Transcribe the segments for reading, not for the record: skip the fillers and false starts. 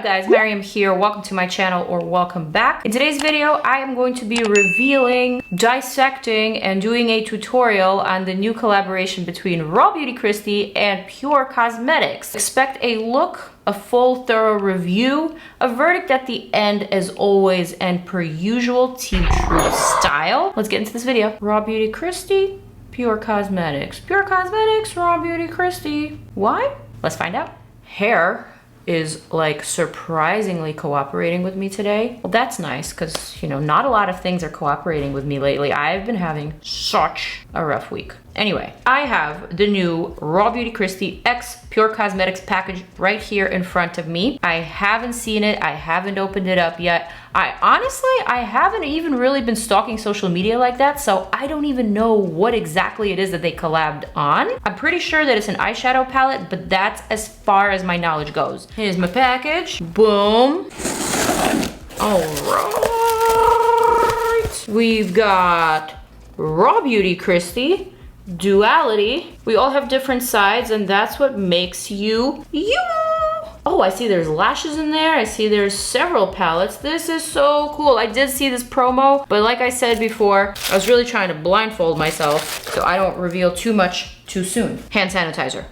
guys? Maryam here. Welcome to my channel, or welcome back. In today's video, I am going to be revealing, dissecting, and doing a tutorial on the new collaboration between RAWBEAUTYKRISTI and PUR Cosmetics. Expect a look, a full thorough review, a verdict at the end as always, and per usual, Team True style. Let's get into this video. RAWBEAUTYKRISTI, PUR Cosmetics. PUR Cosmetics, RAWBEAUTYKRISTI. Why? Let's find out. Hair is like surprisingly cooperating with me today. Well, that's nice because, you know, not a lot of things are cooperating with me lately. I've been having such a rough week. Anyway, I have the new RAWBEAUTYKRISTI X PUR Cosmetics package right here in front of me. I haven't seen it. I haven't opened it up yet. I haven't even really been stalking social media like that, so I don't even know what exactly it is that they collabed on. I'm pretty sure that it's an eyeshadow palette, but that's as far as my knowledge goes. Here's my package. Boom. All right. We've got RAWBEAUTYKRISTI, Duality. We all have different sides, and that's what makes you you. Oh, I see there's lashes in there. I see there's several palettes. This is so cool. I did see this promo, but like I said before, I was really trying to blindfold myself so I don't reveal too much too soon. Hand sanitizer.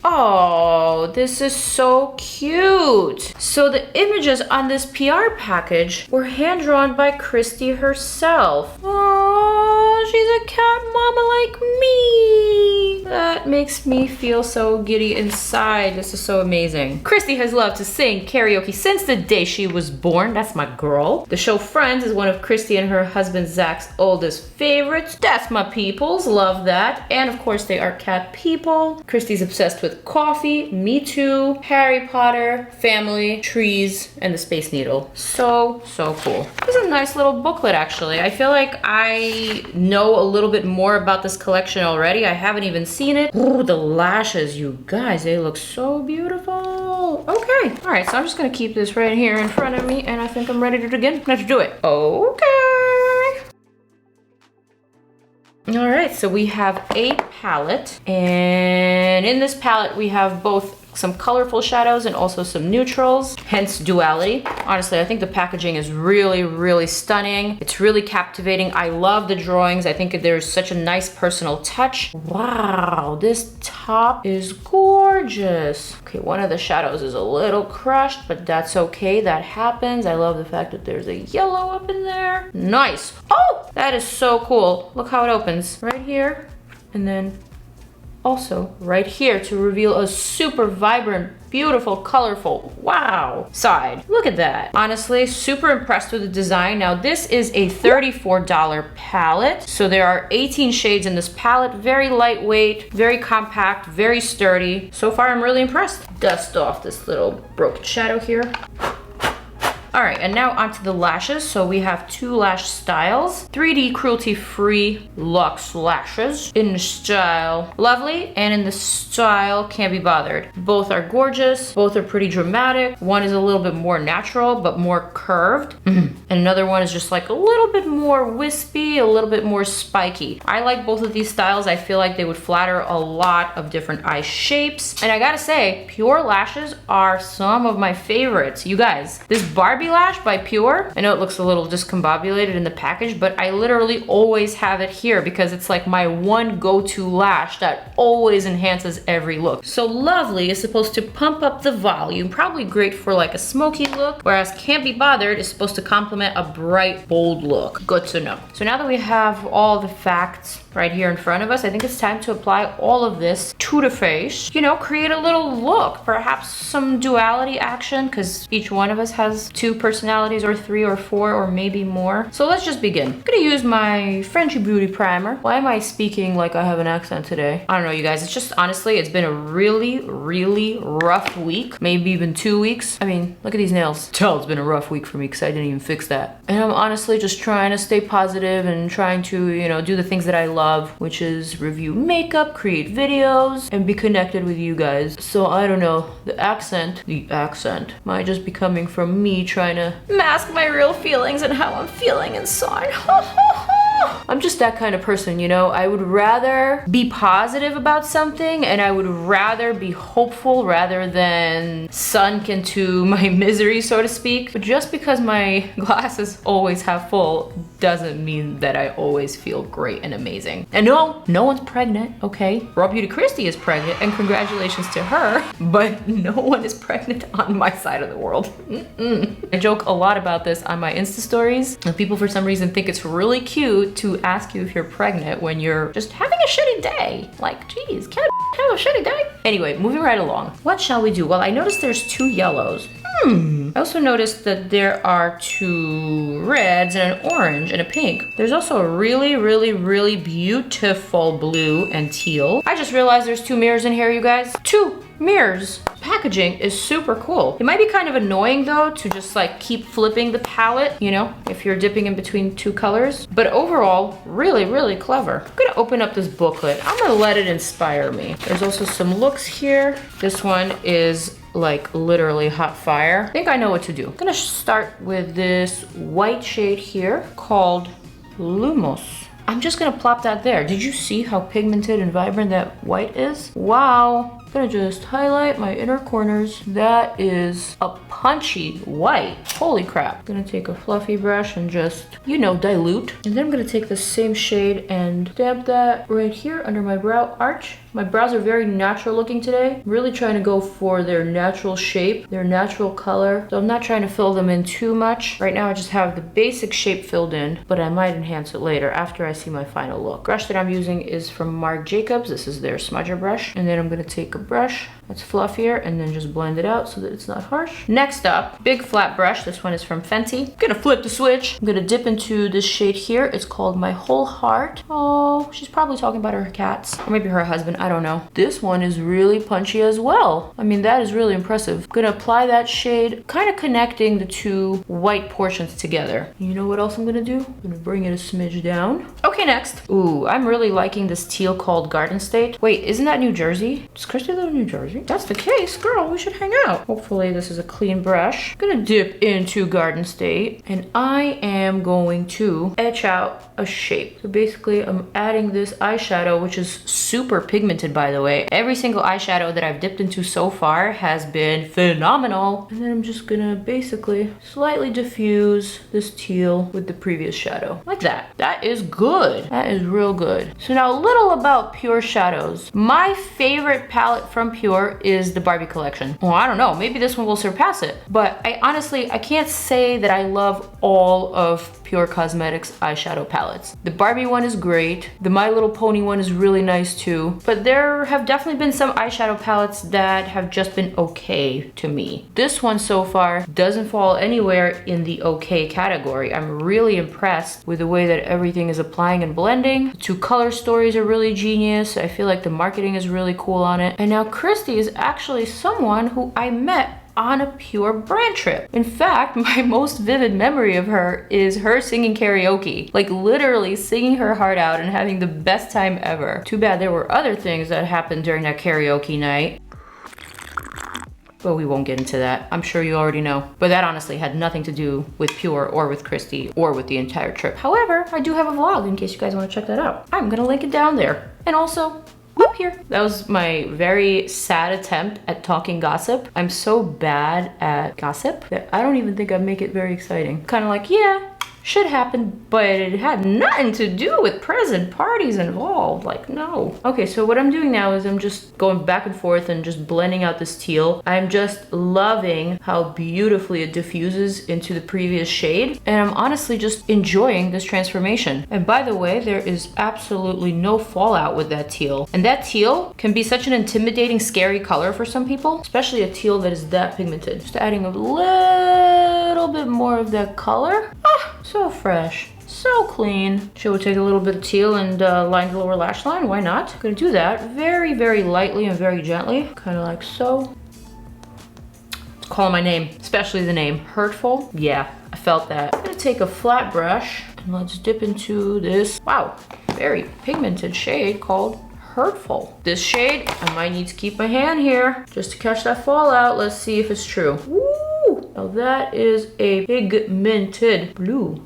Oh, this is so cute. So the images on this PR package were hand-drawn by Kristi herself. Oh, she's a cat mama like me. That makes me feel so giddy inside. This is so amazing. Kristi has loved to sing karaoke since the day she was born. That's my girl. The show Friends is one of Kristi and her husband Zach's oldest favorites. That's my peoples. Love that. And of course they are cat people. Kristi's obsessed with coffee, me too, Harry Potter, family, trees, and the Space Needle. So cool. This is a nice little booklet actually. I feel like I know a little bit more about this collection already. I haven't even seen it. Ooh, the lashes, you guys, they look so beautiful. Okay, all right, so I'm just gonna keep this right here in front of me, and I think I'm ready to begin. Let's do it. Okay. All right, so we have a palette, and in this palette we have both some colorful shadows and also some neutrals, hence duality. Honestly, I think the packaging is really stunning. It's really captivating. I love the drawings. I think there's such a nice personal touch. Wow, this top is gorgeous. Okay, one of the shadows is a little crushed, but that's okay. That happens. I love the fact that there's a yellow up in there. Nice. Oh, that is so cool. Look how it opens right here, and then also right here to reveal a super vibrant, beautiful, colorful, wow, side. Look at that. Honestly, super impressed with the design. Now this is a $34 palette. So there are 18 shades in this palette. Very lightweight, very compact, very sturdy. So far I'm really impressed. Dust off this little broken shadow here. All right, and now onto the lashes. So we have two lash styles. 3D cruelty-free luxe lashes in the style Lovely and in the style Can't Be Bothered. Both are gorgeous. Both are pretty dramatic. One is a little bit more natural, but more curved. And another one is just like a little bit more wispy, a little bit more spiky. I like both of these styles. I feel like they would flatter a lot of different eye shapes. And I gotta say, PUR lashes are some of my favorites. You guys, this Barbie lash by PUR. I know it looks a little discombobulated in the package, but I literally always have it here because it's like my one go-to lash that always enhances every look. So Lovely is supposed to pump up the volume, probably great for like a smoky look, whereas Can't Be Bothered is supposed to complement a bright, bold look. Good to know. So now that we have all the facts right here in front of us, I think it's time to apply all of this to the face. You know, create a little look, perhaps some duality action, because each one of us has two personalities, or three or four, or maybe more. So let's just begin. I'm gonna use my Frenchy Beauty Primer. Why am I speaking like I have an accent today? I don't know, you guys. It's just, honestly, it's been a really rough week. Maybe even 2 weeks. I mean, look at these nails. Tell it's been a rough week for me because I didn't even fix that. And I'm honestly just trying to stay positive and trying to, you know, do the things that I love, which is review makeup, create videos, and be connected with you guys. So I don't know, the accent might just be coming from me trying to mask my real feelings and how I'm feeling inside. I'm just that kind of person, you know? I would rather be positive about something, and I would rather be hopeful rather than sunk into my misery, so to speak. But just because my glass is always half full doesn't mean that I always feel great and amazing. And no, no one's pregnant, okay? Raw Beauty Kristi is pregnant, and congratulations to her, but no one is pregnant on my side of the world. I joke a lot about this on my Insta stories, and people for some reason think it's really cute to ask you if you're pregnant when you're just having a shitty day. Like, geez, can I have a shitty day? Anyway, moving right along. What shall we do? Well, I noticed there's 2 yellows. I also noticed that there are 2 reds and an orange and a pink. There's also a really, really, really beautiful blue and teal. I just realized there's 2 mirrors in here, you guys. 2 mirrors. Packaging is super cool. It might be kind of annoying though to just like keep flipping the palette, you know, if you're dipping in between 2 colors. But overall, really, really clever. I'm gonna open up this booklet. I'm gonna let it inspire me. There's also some looks here. This one is like literally hot fire. I think I know what to do. I'm gonna start with this white shade here called Lumos. I'm just gonna plop that there. Did you see how pigmented and vibrant that white is? Wow. I'm gonna just highlight my inner corners. That is a punchy white. Holy crap. I'm gonna take a fluffy brush and just, you know, dilute. And then I'm gonna take the same shade and damp that right here under my brow arch. My brows are very natural looking today. I'm really trying to go for their natural shape, their natural color. So I'm not trying to fill them in too much. Right now I just have the basic shape filled in, but I might enhance it later after I see my final look. Brush that I'm using is from Marc Jacobs. This is their smudger brush. And then I'm gonna take a brush that's fluffier and then just blend it out so that it's not harsh. Next up, big flat brush. This one is from Fenty. I'm gonna flip the switch. I'm gonna dip into this shade here. It's called My Whole Heart. Oh, she's probably talking about her cats or maybe her husband. I don't know. This one is really punchy as well. I mean, that is really impressive. I'm gonna apply that shade, kind of connecting the 2 white portions together. You know what else I'm gonna do? I'm gonna bring it a smidge down. Okay, next. Ooh, I'm really liking this teal called Garden State. Wait, isn't that New Jersey? Does Kristi live in New Jersey? If that's the case, girl, we should hang out. Hopefully this is a clean brush. I'm gonna dip into Garden State and I am going to etch out a shape. So basically I'm adding this eyeshadow, which is super pigmented by the way. Every single eyeshadow that I've dipped into so far has been phenomenal. And then I'm just gonna basically slightly diffuse this teal with the previous shadow. Like that. That is good. That is real good. So now a little about PUR shadows. My favorite palette from PUR is the Barbie collection. Well, I don't know, maybe this one will surpass it. But I honestly can't say that I love all of PUR Cosmetics eyeshadow palettes. The Barbie one is great. The My Little Pony one is really nice too. But there have definitely been some eyeshadow palettes that have just been okay to me. This one so far doesn't fall anywhere in the okay category. I'm really impressed with the way that everything is applying and blending. The 2 color stories are really genius. I feel like the marketing is really cool on it. And now Kristi is actually someone who I met on a PUR brand trip. In fact, my most vivid memory of her is her singing karaoke. Like literally singing her heart out and having the best time ever. Too bad there were other things that happened during that karaoke night. But we won't get into that. I'm sure you already know. But that honestly had nothing to do with PUR or with Kristi or with the entire trip. However, I do have a vlog in case you guys want to check that out. I'm gonna link it down there. And also, up here. That was my very sad attempt at talking gossip. I'm so bad at gossip that I don't even think I make it very exciting. Kind of like, yeah, should happen, but it had nothing to do with present parties involved. Like, no. Okay, so what I'm doing now is I'm just going back and forth and just blending out this teal. I'm just loving how beautifully it diffuses into the previous shade. And I'm honestly just enjoying this transformation. And by the way, there is absolutely no fallout with that teal. And that teal can be such an intimidating, scary color for some people, especially a teal that is that pigmented. Just adding a little bit more of that color. So fresh, so clean. Should we take a little bit of teal and line the lower lash line? Why not? I'm gonna do that very, very lightly and very gently, kind of like so. Call my name, especially the name. Hurtful? Yeah, I felt that. I'm gonna take a flat brush and let's dip into this, wow, very pigmented shade called Hurtful. This shade, I might need to keep my hand here just to catch that fallout. Let's see if it's true. Woo! Now that is a pigmented blue.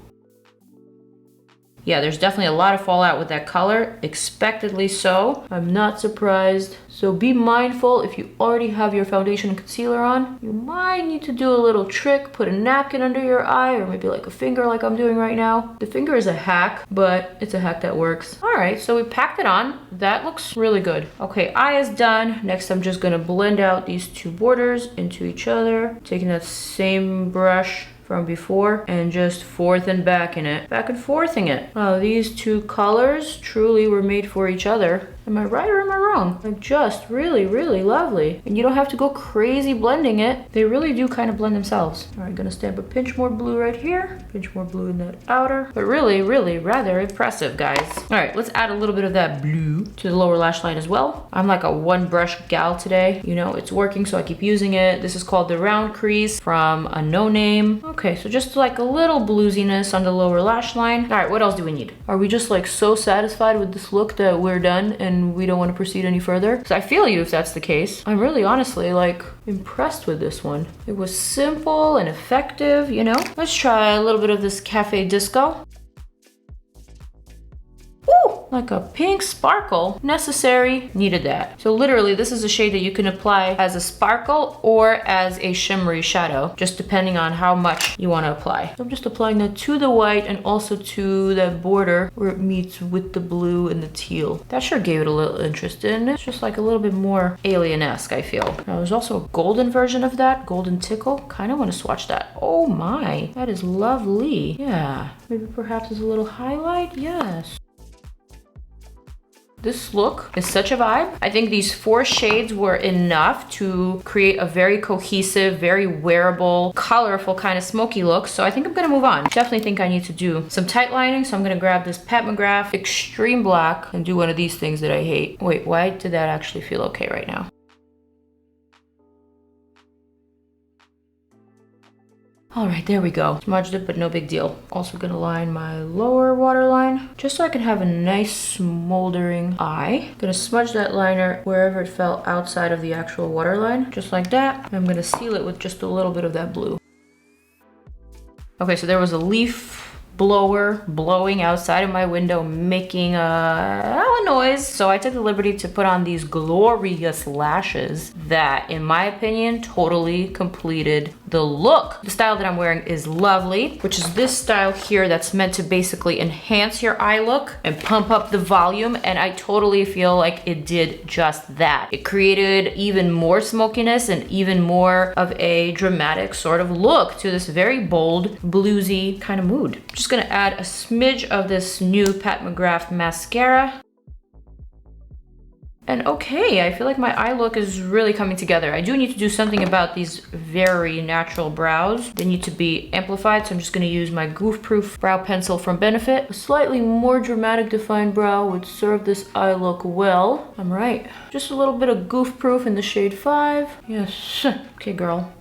Yeah, there's definitely a lot of fallout with that color, expectedly so. I'm not surprised. So be mindful if you already have your foundation and concealer on, you might need to do a little trick, put a napkin under your eye or maybe like a finger like I'm doing right now. The finger is a hack, but it's a hack that works. All right, so we packed it on. That looks really good. Okay, eye is done. Next, I'm just gonna blend out these two borders into each other, taking that same brush from before and just forth and back in it, back and forthing it. Wow, these two colors truly were made for each other. Am I right or am I wrong? Like just really, really lovely. And you don't have to go crazy blending it. They really do kind of blend themselves. All right, gonna stamp a pinch more blue right here, pinch more blue in that outer, but really, really rather impressive, guys. All right, let's add a little bit of that blue to the lower lash line as well. I'm like a one brush gal today. You know, it's working, so I keep using it. This is called the round crease from a No Name. Okay, so just like a little bluesiness on the lower lash line. All right, what else do we need? Are we just like so satisfied with this look that we're done and we don't want to proceed any further? Because I feel you if that's the case. I'm really honestly like impressed with this one. It was simple and effective, you know? Let's try a little bit of this Cafe Disco. Ooh, like a pink sparkle. Necessary, needed that. So literally this is a shade that you can apply as a sparkle or as a shimmery shadow, just depending on how much you want to apply. So I'm just applying that to the white and also to that border where it meets with the blue and the teal. That sure gave it a little interest in. It's just like a little bit more alien-esque, I feel. Now there's also a golden version of that, golden tickle. Kind of want to swatch that. Oh my, that is lovely. Yeah, maybe perhaps as a little highlight. Yes. This look is such a vibe. I think these 4 shades were enough to create a very cohesive, very wearable, colorful kind of smoky look. So I think I'm gonna move on. Definitely think I need to do some tight lining. So I'm gonna grab this Pat McGrath Extreme Black and do one of these things that I hate. Wait, why did that actually feel okay right now? All right, there we go. Smudged it, but no big deal. Also gonna line my lower waterline, just so I can have a nice smoldering eye. Gonna smudge that liner wherever it fell outside of the actual waterline, just like that. I'm gonna seal it with just a little bit of that blue. Okay, so there was a leaf blower blowing outside of my window, making a noise. So I took the liberty to put on these glorious lashes that, in my opinion, totally completed the look. The style that I'm wearing is lovely, which is this style here that's meant to basically enhance your eye look and pump up the volume. And I totally feel like it did just that. It created even more smokiness and even more of a dramatic sort of look to this very bold, bluesy kind of mood. Just gonna add a smidge of this new Pat McGrath mascara. And okay, I feel like my eye look is really coming together. I do need to do something about these very natural brows. They need to be amplified, so I'm just gonna use my Goof Proof brow pencil from Benefit. A slightly more dramatic defined brow would serve this eye look well. I'm right. Just a little bit of Goof Proof in the shade 5. Yes, okay girl.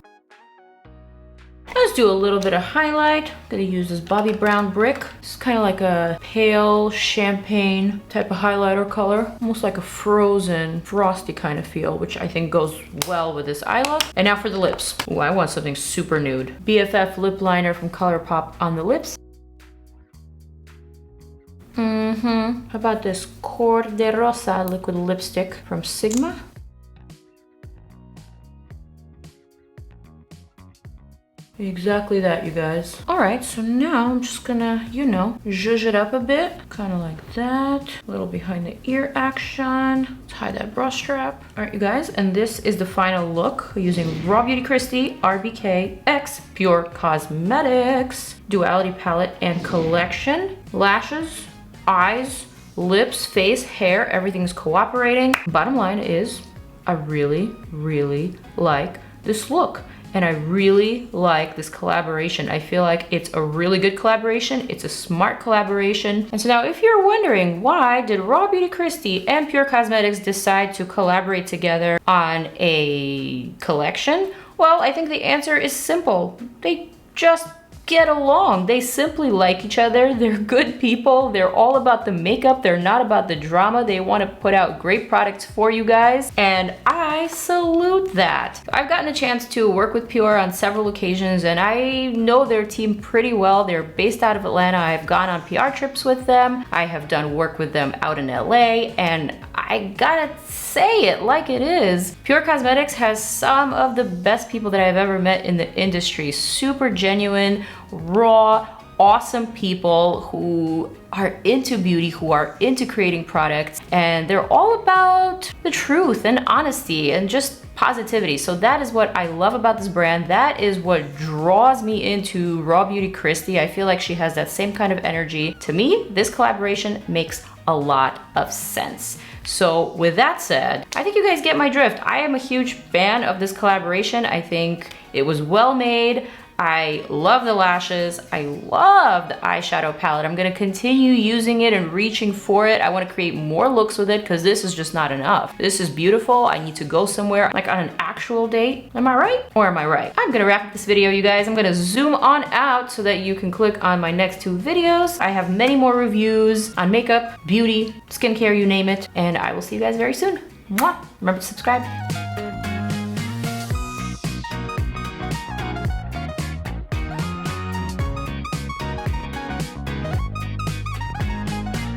Let's do a little bit of highlight. I'm gonna use this Bobbi Brown brick. It's kind of like a pale champagne type of highlighter color. Almost like a frozen, frosty kind of feel, which I think goes well with this eye look. And now for the lips. Ooh, I want something super nude. BFF lip liner from ColourPop on the lips. How about this Cor de Rosa liquid lipstick from Sigma? Exactly that, you guys. All right, so now I'm just gonna, you know, zhuzh it up a bit. Kind of like that. A little behind the ear action. Let's hide that brush strap. All right, you guys, and this is the final look using Raw Beauty Kristi RBK X PUR Cosmetics Duality Palette and Collection. Lashes, eyes, lips, face, hair, everything's cooperating. Bottom line is, I really, really like this look. And I really like this collaboration. I feel like it's a really good collaboration. It's a smart collaboration. And so now if you're wondering, why did Raw Beauty Kristi and PUR Cosmetics decide to collaborate together on a collection? Well, I think the answer is simple. They just get along. They simply like each other. They're good people. They're all about the makeup. They're not about the drama. They want to put out great products for you guys, and I salute that. I've gotten a chance to work with PUR on several occasions, and I know their team pretty well. They're based out of Atlanta. I've gone on PR trips with them. I have done work with them out in LA, and I gotta say it like it is. PUR Cosmetics has some of the best people that I've ever met in the industry. Super genuine, raw, awesome people who are into beauty, who are into creating products, and they're all about the truth and honesty and just positivity. So that is what I love about this brand. That is what draws me into Raw Beauty Kristi. I feel like she has that same kind of energy. To me, this collaboration makes a lot of sense. So with that said, I think you guys get my drift. I am a huge fan of this collaboration. I think it was well made. I love the lashes. I love the eyeshadow palette. I'm gonna continue using it and reaching for it. I wanna create more looks with it because this is just not enough. This is beautiful. I need to go somewhere, like on an actual date. Am I right? Or am I right? I'm gonna wrap up this video, you guys. I'm gonna zoom on out so that you can click on my next 2 videos. I have many more reviews on makeup, beauty, skincare, you name it. And I will see you guys very soon. Mwah! Remember to subscribe.